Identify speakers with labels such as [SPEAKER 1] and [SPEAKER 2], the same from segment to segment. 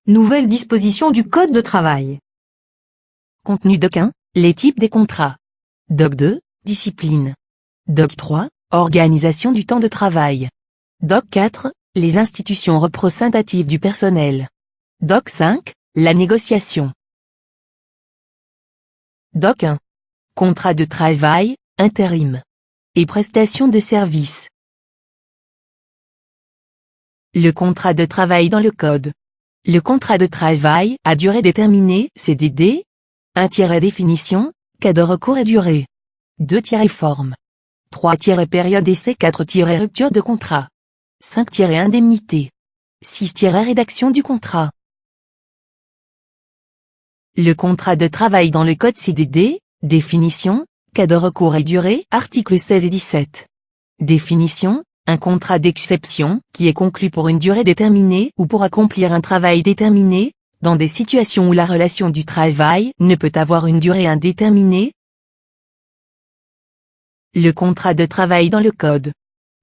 [SPEAKER 1] Nouvelle disposition du Code de travail.
[SPEAKER 2] Contenu Doc 1, les types des contrats. Doc 2, discipline. Doc 3, organisation du temps de travail. Doc 4, les institutions représentatives du personnel. Doc 5, la négociation. Doc 1. Contrat de travail, intérim. Et prestations de services. Le contrat de travail dans le Code. Le contrat de travail à durée déterminée, CDD. 1-définition, cas de recours et durée. 2-forme. 3-période d'essai. 4-rupture de contrat. 5-indemnité. 6-rédaction du contrat. Le contrat de travail dans le Code CDD, définition, cas de recours et durée, articles 16 et 17. Définition, un contrat d'exception, qui est conclu pour une durée déterminée ou pour accomplir un travail déterminé, dans des situations où la relation du travail ne peut avoir une durée indéterminée. Le contrat de travail dans le Code.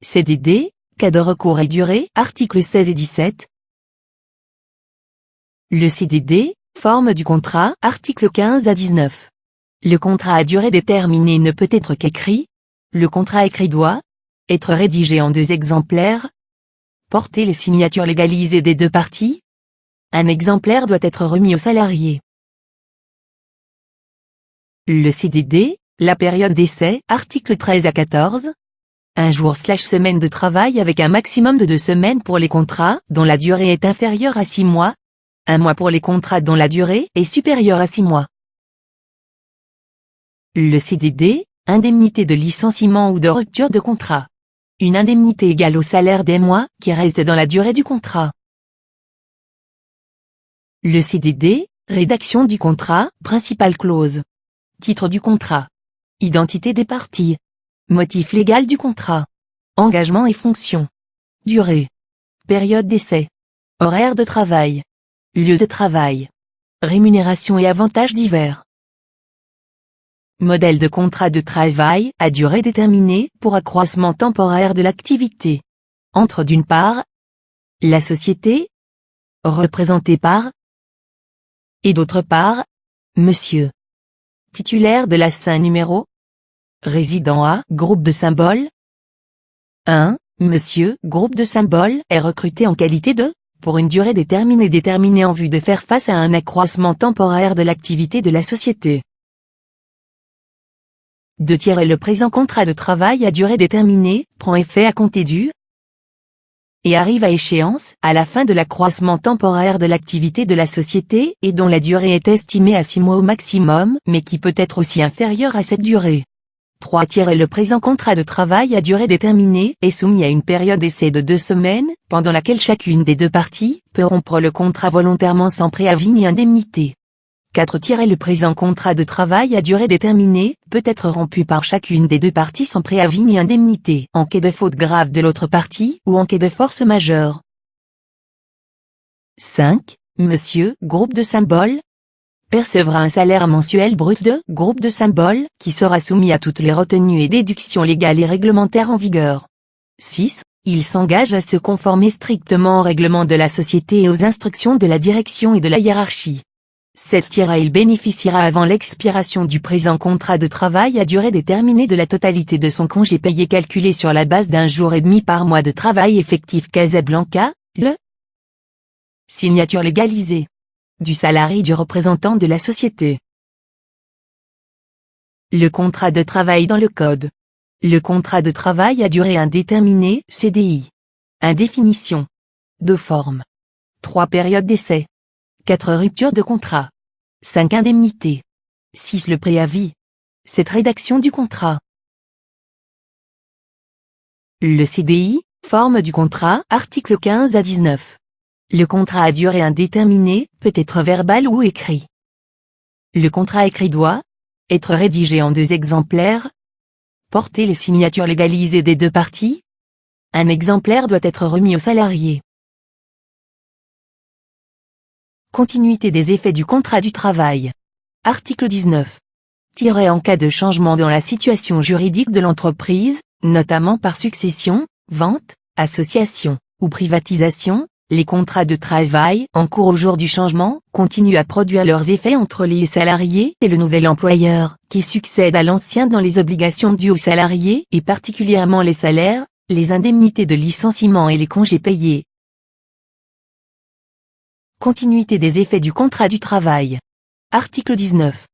[SPEAKER 2] CDD, cas de recours et durée, articles 16 et 17. Le CDD, forme du contrat, articles 15 à 19. Le contrat à durée déterminée ne peut être qu'écrit. Le contrat écrit doit être rédigé en 2 exemplaires. Porter les signatures légalisées des 2 parties. Un exemplaire doit être remis au salarié. Le CDD, la période d'essai, articles 13 à 14. 1 jour/semaine de travail avec un maximum de 2 semaines pour les contrats dont la durée est inférieure à 6 mois. 1 mois pour les contrats dont la durée est supérieure à 6 mois. Le CDD, indemnité de licenciement ou de rupture de contrat. Une indemnité égale au salaire des mois qui restent dans la durée du contrat. Le CDD, rédaction du contrat, principale clause. Titre du contrat. Identité des parties. Motif légal du contrat. Engagement et fonction. Durée. Période d'essai. Horaire de travail. Lieu de travail. Rémunération et avantages divers. Modèle de contrat de travail à durée déterminée pour accroissement temporaire de l'activité. Entre d'une part, la société, représentée par, et d'autre part, monsieur. Titulaire de l'assin numéro. Résident à groupe de symboles. 1. Monsieur, groupe de symboles, est recruté en qualité de, pour une durée déterminée en vue de faire face à un accroissement temporaire de l'activité de la société. 2. Le présent contrat de travail à durée déterminée prend effet à compter du et arrive à échéance à la fin de l'accroissement temporaire de l'activité de la société et dont la durée est estimée à 6 mois au maximum mais qui peut être aussi inférieure à cette durée. 3. Le présent contrat de travail à durée déterminée est soumis à une période d'essai de 2 semaines, pendant laquelle chacune des 2 parties peut rompre le contrat volontairement sans préavis ni indemnité. 4. Le présent contrat de travail à durée déterminée peut être rompu par chacune des 2 parties sans préavis ni indemnité en cas de faute grave de l'autre partie ou en cas de force majeure. 5. Monsieur, groupe de symboles, percevra un salaire mensuel brut de groupe de symboles qui sera soumis à toutes les retenues et déductions légales et réglementaires en vigueur. 6. Il s'engage à se conformer strictement aux règlements de la société et aux instructions de la direction et de la hiérarchie. 7. Il bénéficiera avant l'expiration du présent contrat de travail à durée déterminée de la totalité de son congé payé calculé sur la base d'1 jour et demi par mois de travail effectif Casablanca, le signature légalisée du salarié du représentant de la société. Le contrat de travail dans le Code. Le contrat de travail à durée indéterminée, CDI. 1. Définition. 2. Forme. 3. Période d'essai. 4. Rupture de contrat. 5. Indemnité. 6. Le préavis. 7. Rédaction du contrat. Le CDI, forme du contrat, articles 15 à 19. Le contrat à durée indéterminée peut être verbal ou écrit. Le contrat écrit doit être rédigé en 2 exemplaires. Porter les signatures légalisées des 2 parties. Un exemplaire doit être remis au salarié. Continuité des effets du contrat du travail. Article 19. En cas de changement dans la situation juridique de l'entreprise, notamment par succession, vente, association ou privatisation, Les contrats de travail en cours au jour du changement continuent à produire leurs effets entre les salariés et le nouvel employeur, qui succède à l'ancien dans les obligations dues aux salariés et particulièrement les salaires, les indemnités de licenciement et les congés payés. Continuité des effets du contrat du travail. Article 19.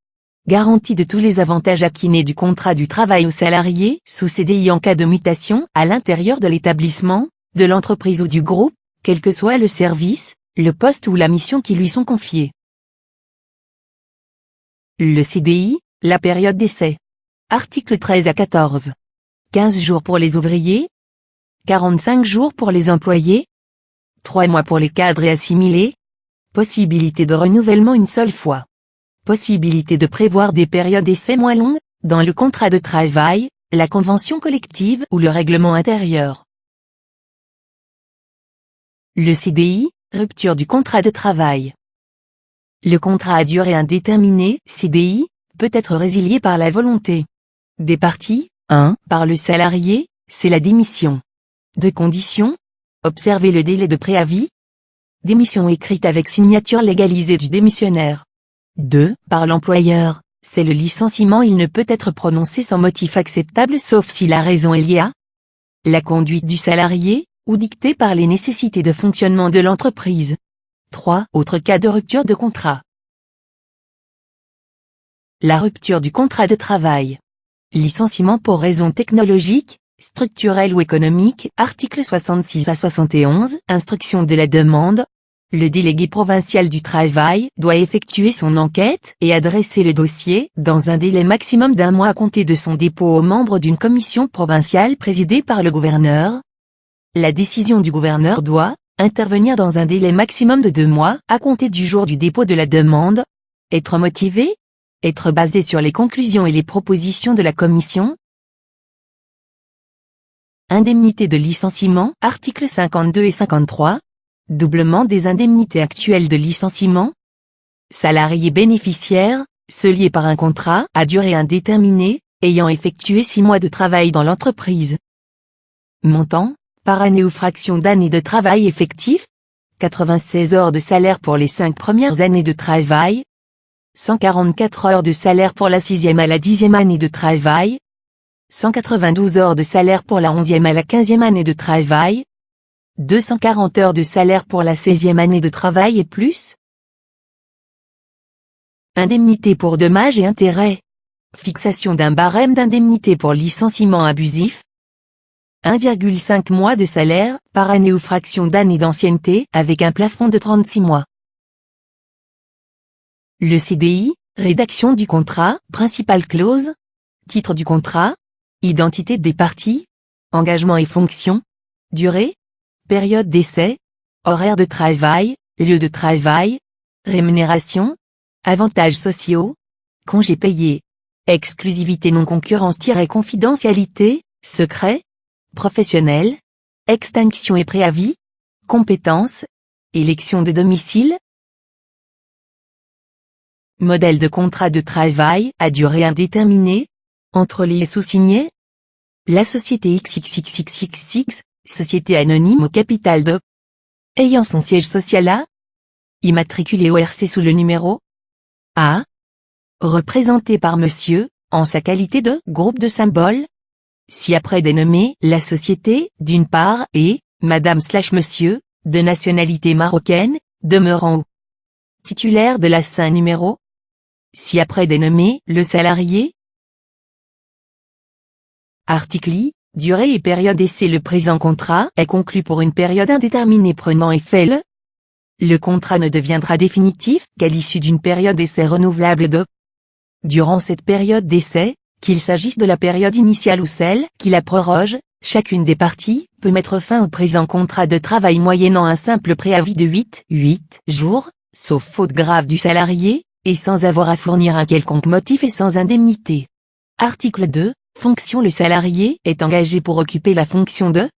[SPEAKER 2] Garantie de tous les avantages acquis nés du contrat du travail aux salariés sous CDI en cas de mutation à l'intérieur de l'établissement, de l'entreprise ou du groupe, quel que soit le service, le poste ou la mission qui lui sont confiés. Le CDI, la période d'essai. Articles 13 à 14. 15 jours pour les ouvriers. 45 jours pour les employés. 3 mois pour les cadres et assimilés. Possibilité de renouvellement une seule fois. Possibilité de prévoir des périodes d'essai moins longues, dans le contrat de travail, la convention collective ou le règlement intérieur. Le CDI, rupture du contrat de travail. Le contrat à durée indéterminée, CDI, peut être résilié par la volonté des parties. 1. Par le salarié, c'est la démission. 2 conditions. Observer le délai de préavis. Démission écrite avec signature légalisée du démissionnaire. 2. Par l'employeur, c'est le licenciement. Il ne peut être prononcé sans motif acceptable sauf si la raison est liée à la conduite du salarié, ou dictée par les nécessités de fonctionnement de l'entreprise. 3. Autre cas de rupture de contrat. La rupture du contrat de travail. Licenciement pour raisons technologiques, structurelles ou économiques, articles 66 à 71, instruction de la demande. Le délégué provincial du travail doit effectuer son enquête et adresser le dossier dans un délai maximum d'1 mois à compter de son dépôt aux membres d'une commission provinciale présidée par le gouverneur. La décision du gouverneur doit intervenir dans un délai maximum de 2 mois à compter du jour du dépôt de la demande, être motivée, être basée sur les conclusions et les propositions de la commission. Indemnité de licenciement, articles 52 et 53. Doublement des indemnités actuelles de licenciement. Salariés bénéficiaires, ceux liés par un contrat à durée indéterminée, ayant effectué 6 mois de travail dans l'entreprise. Montant, par année ou fraction d'année de travail effectif. 96 heures de salaire pour les 5 premières années de travail. 144 heures de salaire pour la 6e à la 10e année de travail. 192 heures de salaire pour la 11e à la 15e année de travail. 240 heures de salaire pour la 16e année de travail et plus. Indemnité pour dommages et intérêts. Fixation d'un barème d'indemnité pour licenciement abusif. 1,5 mois de salaire, par année ou fraction d'année d'ancienneté, avec un plafond de 36 mois. Le CDI, rédaction du contrat, principale clause. Titre du contrat. Identité des parties. Engagement et fonction. Durée. Période d'essai. Horaire de travail, lieu de travail. Rémunération. Avantages sociaux. Congés payés. Exclusivité non concurrence-confidentialité, secret. Professionnel. Extinction et préavis. Compétences. Élection de domicile. Modèle de contrat de travail à durée indéterminée. Entre les sous-signés. La société XXXXX, société anonyme au capital de. Ayant son siège social à. Immatriculé au RC sous le numéro. A. Représenté par monsieur, en sa qualité de groupe de symboles. Si après dénommé la société, d'une part, et madame/monsieur, de nationalité marocaine, demeurant ou titulaire de la SIN numéro. Si après dénommé le salarié. Article I, durée et période d'essai. Le présent contrat est conclu pour une période indéterminée prenant effet le contrat ne deviendra définitif qu'à l'issue d'une période d'essai renouvelable de. Durant cette période d'essai, qu'il s'agisse de la période initiale ou celle qui la proroge, chacune des parties peut mettre fin au présent contrat de travail moyennant un simple préavis de 8 jours, sauf faute grave du salarié, et sans avoir à fournir un quelconque motif et sans indemnité. Article 2. Fonction. Le salarié est engagé pour occuper la fonction de.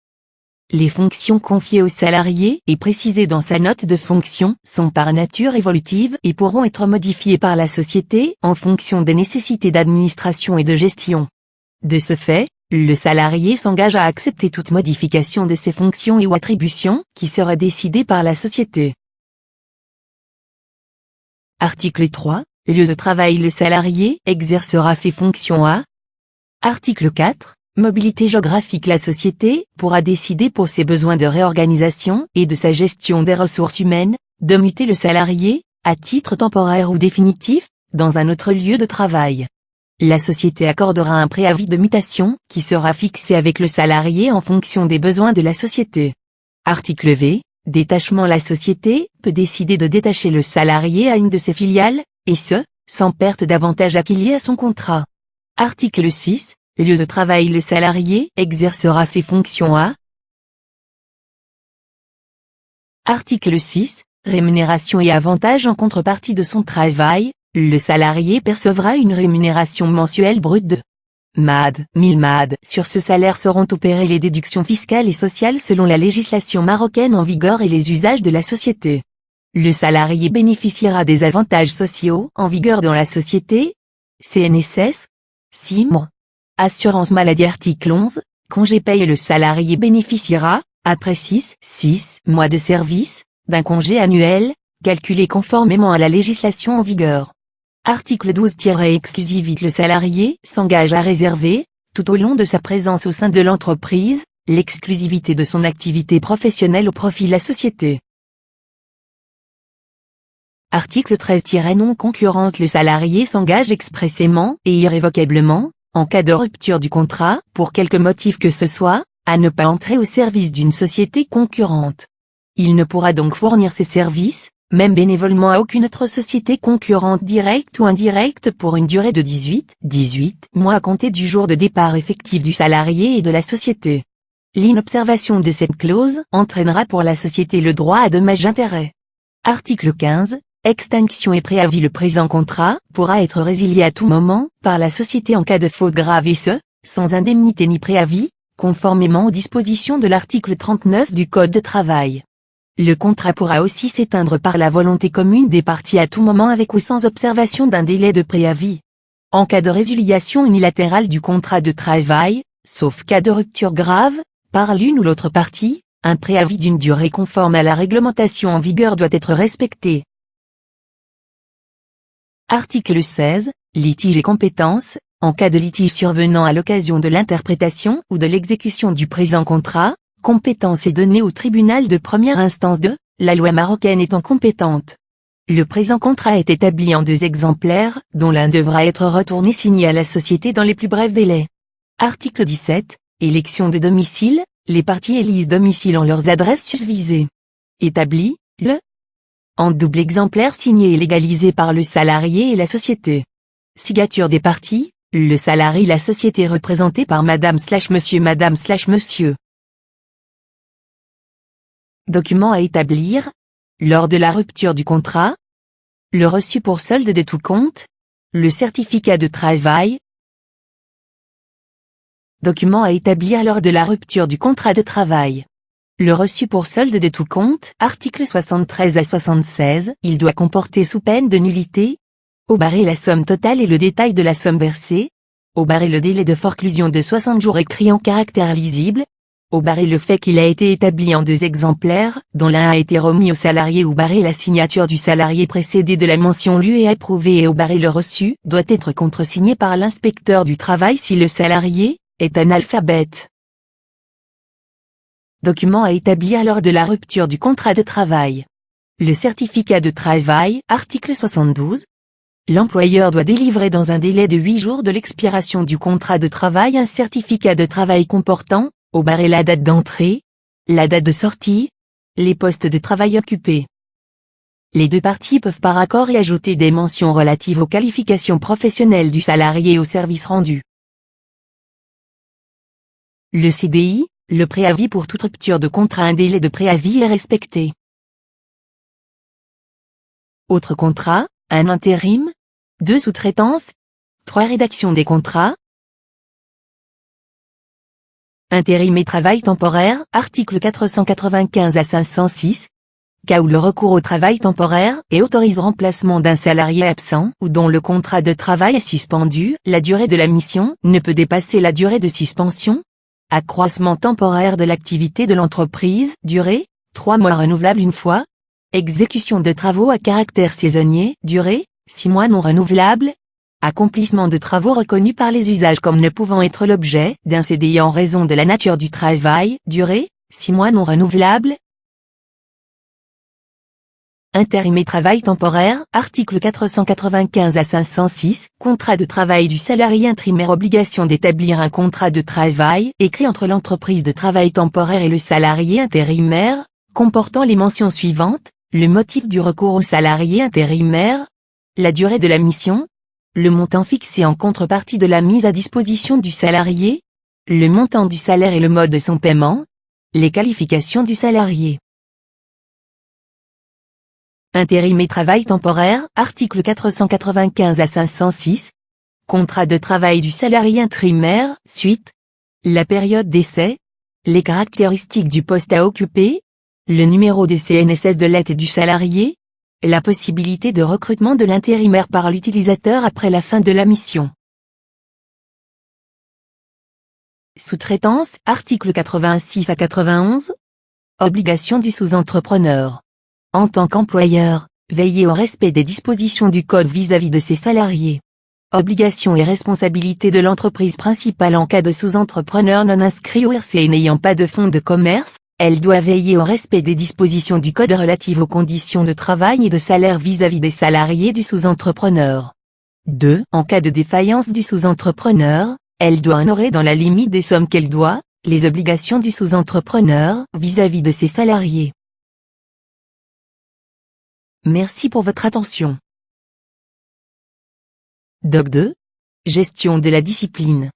[SPEAKER 2] Les fonctions confiées au salarié et précisées dans sa note de fonction sont par nature évolutives et pourront être modifiées par la société en fonction des nécessités d'administration et de gestion. De ce fait, le salarié s'engage à accepter toute modification de ses fonctions et ou attributions qui sera décidée par la société. Article 3. Lieu de travail. Le salarié exercera ses fonctions à. Article 4. Mobilité géographique. La société pourra décider pour ses besoins de réorganisation et de sa gestion des ressources humaines, de muter le salarié, à titre temporaire ou définitif, dans un autre lieu de travail. La société accordera un préavis de mutation, qui sera fixé avec le salarié en fonction des besoins de la société. Article V. Détachement. La société peut décider de détacher le salarié à une de ses filiales, et ce, sans perte d'avantages acquis à son contrat. Article 6. Lieu de travail. Le salarié exercera ses fonctions à. Article 6. Rémunération et avantages. En contrepartie de son travail, le salarié percevra une rémunération mensuelle brute de MAD, 1000 MAD. Sur ce salaire seront opérées les déductions fiscales et sociales selon la législation marocaine en vigueur et les usages de la société. Le salarié bénéficiera des avantages sociaux en vigueur dans la société, CNSS, CIMR, assurance maladie. Article 11, congé paye. Le salarié bénéficiera, après 6 mois de service, d'un congé annuel, calculé conformément à la législation en vigueur. Article 12. Exclusivité. Le salarié s'engage à réserver, tout au long de sa présence au sein de l'entreprise, l'exclusivité de son activité professionnelle au profit de la société. Article 13. Non-concurrence. Le salarié s'engage expressément et irrévocablement, en cas de rupture du contrat, pour quelque motif que ce soit, à ne pas entrer au service d'une société concurrente. Il ne pourra donc fournir ses services, même bénévolement, à aucune autre société concurrente directe ou indirecte pour une durée de 18 mois à compter du jour de départ effectif du salarié et de la société. L'inobservation de cette clause entraînera pour la société le droit à dommages-intérêts. Article 15. Extinction et préavis. Le présent contrat pourra être résilié à tout moment par la société en cas de faute grave, et ce, sans indemnité ni préavis, conformément aux dispositions de l'article 39 du Code de travail. Le contrat pourra aussi s'éteindre par la volonté commune des parties à tout moment avec ou sans observation d'un délai de préavis. En cas de résiliation unilatérale du contrat de travail, sauf cas de rupture grave, par l'une ou l'autre partie, un préavis d'une durée conforme à la réglementation en vigueur doit être respecté. Article 16. Litige et compétences. En cas de litige survenant à l'occasion de l'interprétation ou de l'exécution du présent contrat, compétence est donnée au tribunal de première instance de la loi marocaine étant compétente. Le présent contrat est établi en 2 exemplaires, dont l'un devra être retourné signé à la société dans les plus brefs délais. Article 17. Élection de domicile. Les parties élisent domicile en leurs adresses susvisées. Établi, en double exemplaire signé et légalisé par le salarié et la société. Signature des parties, le salarié et la société représentée par Madame/Monsieur. Madame/Monsieur. Document à établir. Lors de la rupture du contrat. Le reçu pour solde de tout compte. Le certificat de travail. Document à établir lors de la rupture du contrat de travail. Le reçu pour solde de tout compte. Articles 73 à 76. Il doit comporter sous peine de nullité. Au barré la somme totale et le détail de la somme versée. Au barré le délai de forclusion de 60 jours écrit en caractère lisible. Au barré le fait qu'il a été établi en 2 exemplaires, dont l'un a été remis au salarié. Au barré la signature du salarié précédée de la mention lue et approuvée. Et au barré le reçu doit être contresigné par l'inspecteur du travail si le salarié est analphabète. Document à établir lors de la rupture du contrat de travail. Le certificat de travail. Article 72. L'employeur doit délivrer dans un délai de 8 jours de l'expiration du contrat de travail un certificat de travail comportant, au barré la date d'entrée, la date de sortie, les postes de travail occupés. Les 2 parties peuvent par accord y ajouter des mentions relatives aux qualifications professionnelles du salarié et aux services rendus. Le CDI, le préavis. Pour toute rupture de contrat, un délai de préavis est respecté. Autre contrat, un intérim, 2 sous-traitances, 3 rédactions des contrats. Intérim et travail temporaire. Article 495 à 506. cas où le recours au travail temporaire et autorise remplacement d'un salarié absent ou dont le contrat de travail est suspendu, la durée de la mission ne peut dépasser la durée de suspension. Accroissement temporaire de l'activité de l'entreprise, durée, 3 mois renouvelable une fois. Exécution de travaux à caractère saisonnier, durée, 6 mois non renouvelable. Accomplissement de travaux reconnus par les usages comme ne pouvant être l'objet d'un CDI en raison de la nature du travail, durée, 6 mois non renouvelable. Intérim et travail temporaire, article 495 à 506, contrat de travail du salarié intérimaire. Obligation d'établir un contrat de travail écrit entre l'entreprise de travail temporaire et le salarié intérimaire, comportant les mentions suivantes: le motif du recours au salarié intérimaire, la durée de la mission, le montant fixé en contrepartie de la mise à disposition du salarié, le montant du salaire et le mode de son paiement, les qualifications du salarié. Intérim et travail temporaire, article 495 à 506. Contrat de travail du salarié intérimaire, suite. La période d'essai. Les caractéristiques du poste à occuper. Le numéro de CNSS de l'aide et du salarié. La possibilité de recrutement de l'intérimaire par l'utilisateur après la fin de la mission. Sous-traitance, article 86 à 91. Obligation du sous-entrepreneur. En tant qu'employeur, veiller au respect des dispositions du Code vis-à-vis de ses salariés. Obligation et responsabilité de l'entreprise principale en cas de sous-entrepreneur non inscrit au RC et n'ayant pas de fonds de commerce, elle doit veiller au respect des dispositions du Code relatives aux conditions de travail et de salaire vis-à-vis des salariés du sous-entrepreneur. 2. En cas de défaillance du sous-entrepreneur, elle doit honorer dans la limite des sommes qu'elle doit, les obligations du sous-entrepreneur vis-à-vis de ses salariés. Merci pour votre attention. Doc 2. Gestion de la discipline.